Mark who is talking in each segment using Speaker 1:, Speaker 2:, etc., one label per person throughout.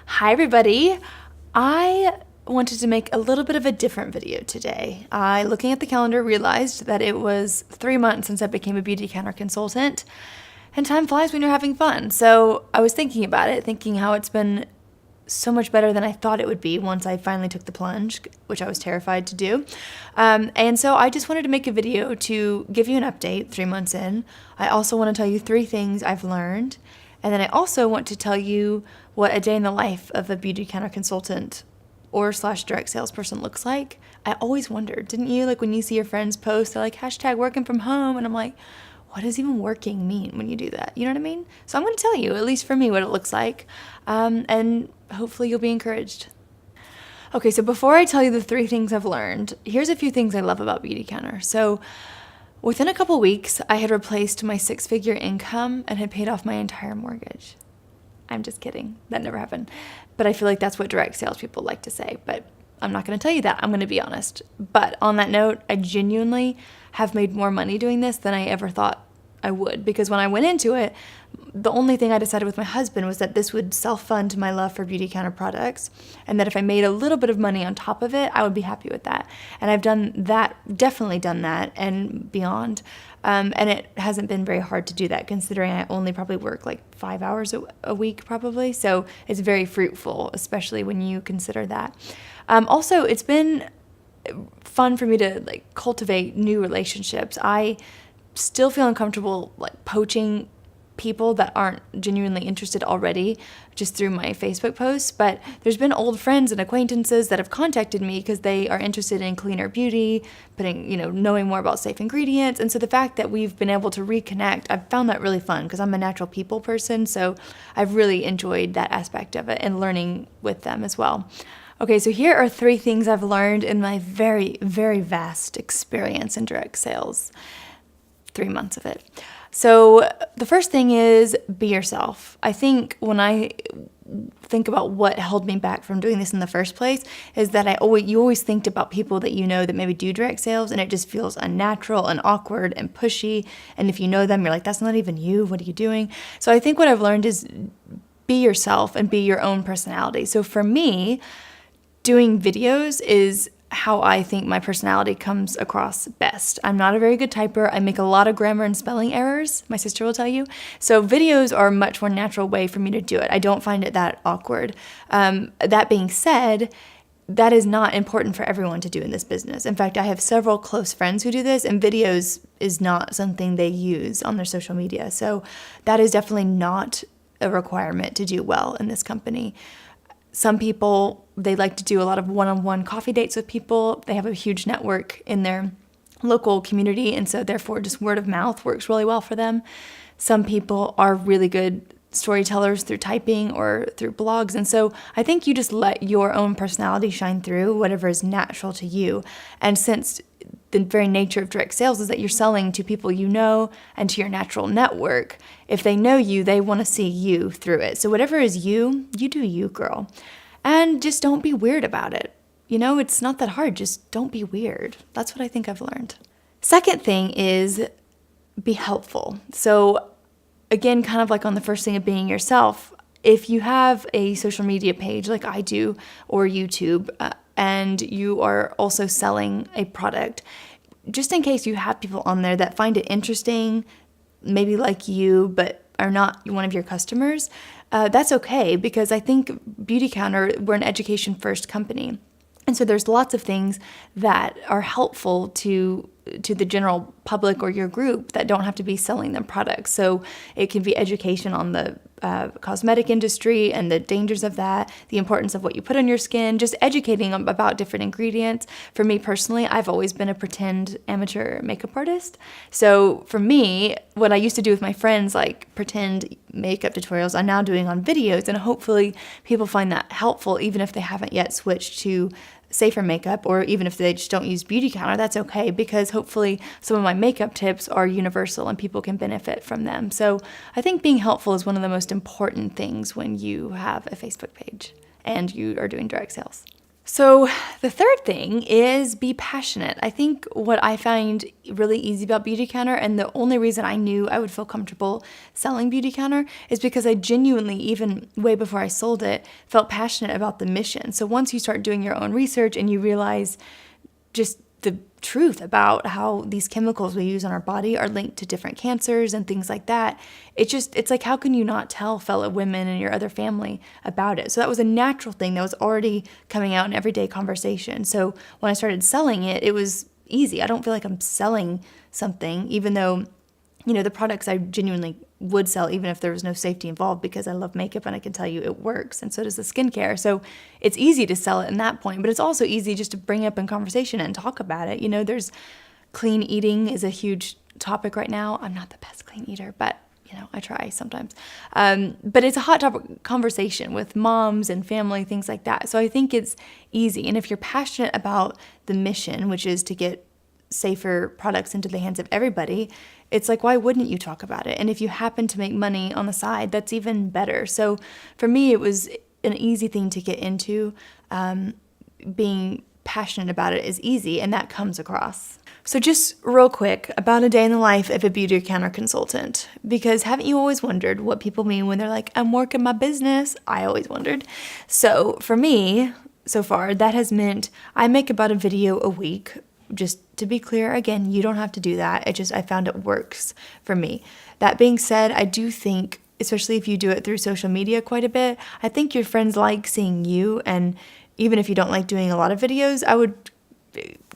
Speaker 1: Hi everybody. I wanted to make a little bit of a different video today. Looking at the calendar, realized that it was 3 months since I became a BeautyCounter Consultant, and time flies when you're having fun. So I was thinking about it, thinking how it's been so much better than I thought it would be once I finally took the plunge, which I was terrified to do. And so I just wanted to make a video to give you an update 3 months in. I also want to tell you 3 things I've learned. And then I also want to tell you what a day in the life of a BeautyCounter Consultant or / direct salesperson looks like. I always wondered, didn't you? Like when you see your friends post, they're like, #working from home. And I'm like, what does even working mean when you do that? You know what I mean? So I'm going to tell you, at least for me, what it looks like. And hopefully you'll be encouraged. Okay, so before I tell you the 3 things I've learned, here's a few things I love about BeautyCounter. So within a couple weeks, I had replaced my 6-figure income and had paid off my entire mortgage. I'm just kidding. That never happened. But I feel like that's what direct salespeople like to say. But I'm not going to tell you that. I'm going to be honest. But on that note, I genuinely have made more money doing this than I ever thought I would. Because when I went into it, the only thing I decided with my husband was that this would self-fund my love for BeautyCounter products, and that if I made a little bit of money on top of it, I would be happy with that. And I've done that, definitely done that, and beyond. And it hasn't been very hard to do that, considering I only probably work like 5 hours a week, probably. So it's very fruitful, especially when you consider that. Also, it's been fun for me to like cultivate new relationships. I still feel uncomfortable like poaching people that aren't genuinely interested already just through my Facebook posts, but there's been old friends and acquaintances that have contacted me because they are interested in cleaner beauty, knowing more about safe ingredients. And so the fact that we've been able to reconnect, I've found that really fun because I'm a natural people person, so I've really enjoyed that aspect of it and learning with them as well. Okay, so here are 3 things I've learned in my very, very vast experience in direct sales. 3 months of it. So the first thing is be yourself. I think when I think about what held me back from doing this in the first place is that you always think about people that you know that maybe do direct sales, and it just feels unnatural and awkward and pushy. And if you know them, you're like, that's not even you. What are you doing? So I think what I've learned is be yourself and be your own personality. So for me, doing videos is how I think my personality comes across best. I'm not a very good typer. I make a lot of grammar and spelling errors, my sister will tell you. So videos are a much more natural way for me to do it. I don't find it that awkward. That being said, that is not important for everyone to do in this business. In fact, I have several close friends who do this, and videos is not something they use on their social media. So that is definitely not a requirement to do well in this company. Some people, they like to do a lot of one-on-one coffee dates with people. They have a huge network in their local community, and so therefore just word of mouth works really well for them. Some people are really good storytellers through typing or through blogs, and so I think you just let your own personality shine through, whatever is natural to you. And since the very nature of direct sales is that you're selling to people you know and to your natural network, if they know you, they want to see you through it. So whatever is you, you do you, girl. And just don't be weird about it. It's not that hard. Just don't be weird. That's what I think I've learned. Second thing is be helpful. So again, kind of like on the first thing of being yourself, if you have a social media page like I do or YouTube, and you are also selling a product, just in case you have people on there that find it interesting, maybe like you, but are not one of your customers, that's okay, because I think BeautyCounter, we're an education first company. And so there's lots of things that are helpful to the general public or your group that don't have to be selling them products. So it can be education on the cosmetic industry and the dangers of that, the importance of what you put on your skin, just educating them about different ingredients. For me personally, I've always been a pretend amateur makeup artist. So for me, what I used to do with my friends, like pretend makeup tutorials, I'm now doing on videos, and hopefully people find that helpful, even if they haven't yet switched to safer makeup, or even if they just don't use BeautyCounter, that's okay, because hopefully some of my makeup tips are universal and people can benefit from them. So I think being helpful is one of the most important things when you have a Facebook page and you are doing direct sales. So the third thing is be passionate. I think what I find really easy about BeautyCounter, and the only reason I knew I would feel comfortable selling BeautyCounter, is because I genuinely, even way before I sold it, felt passionate about the mission. So once you start doing your own research and you realize just the truth about how these chemicals we use on our body are linked to different cancers and things like that, it's like, how can you not tell fellow women and your other family about it? So that was a natural thing that was already coming out in everyday conversation. So when I started selling it, it was easy. I don't feel like I'm selling something, even though, the products I genuinely would sell even if there was no safety involved, because I love makeup and I can tell you it works, and so does the skincare. So it's easy to sell it in that point, but it's also easy just to bring up in conversation and talk about it. There's clean eating is a huge topic right now. I'm not the best clean eater, but I try sometimes. But it's a hot topic conversation with moms and family, things like that. So I think it's easy. And if you're passionate about the mission, which is to get safer products into the hands of everybody, it's like, why wouldn't you talk about it? And if you happen to make money on the side, that's even better. So for me, it was an easy thing to get into. Being passionate about it is easy, and that comes across. So just real quick about a day in the life of a BeautyCounter consultant, because haven't you always wondered what people mean when they're like, I'm working my business? I always wondered. So for me, so far, that has meant I make about a video a week. Just to be clear, again, you don't have to do that. I found it works for me. That being said, I do think, especially if you do it through social media quite a bit, I think your friends like seeing you. And even if you don't like doing a lot of videos, I would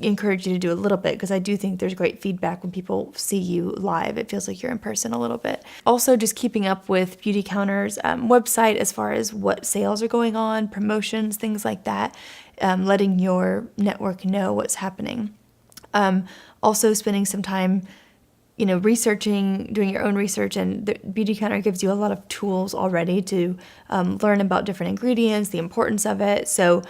Speaker 1: encourage you to do a little bit, because I do think there's great feedback when people see you live. It feels like you're in person a little bit. Also, just keeping up with BeautyCounter's website as far as what sales are going on, promotions, things like that, letting your network know what's happening. Also spending some time, researching, doing your own research, and the BeautyCounter gives you a lot of tools already to learn about different ingredients, the importance of it. So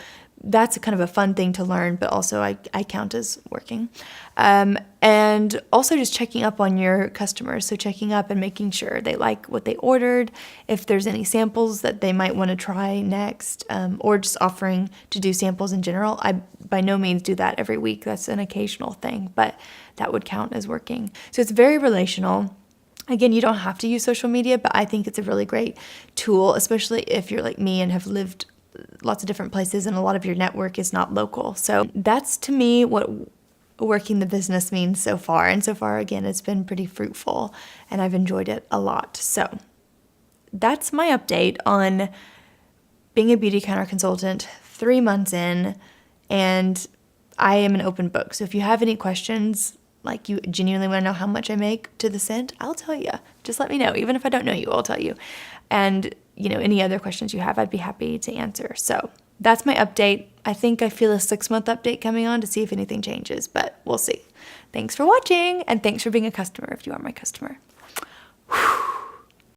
Speaker 1: that's kind of a fun thing to learn, but also I count as working. And also just checking up on your customers. So checking up and making sure they like what they ordered, if there's any samples that they might want to try next, or just offering to do samples in general. I by no means do that every week. That's an occasional thing, but that would count as working. So it's very relational. Again, you don't have to use social media, but I think it's a really great tool, especially if you're like me and have lived lots of different places and a lot of your network is not local. So that's, to me, what working the business means so far. And so far, again, it's been pretty fruitful and I've enjoyed it a lot. So that's my update on being a BeautyCounter consultant 3 months in, and I am an open book. So if you have any questions, like you genuinely want to know how much I make to the cent, I'll tell you. Just let me know. Even if I don't know you, I'll tell you. And any other questions you have, I'd be happy to answer. So that's my update. I think I feel a 6-month update coming on to see if anything changes, but we'll see. Thanks for watching, and thanks for being a customer if you are my customer.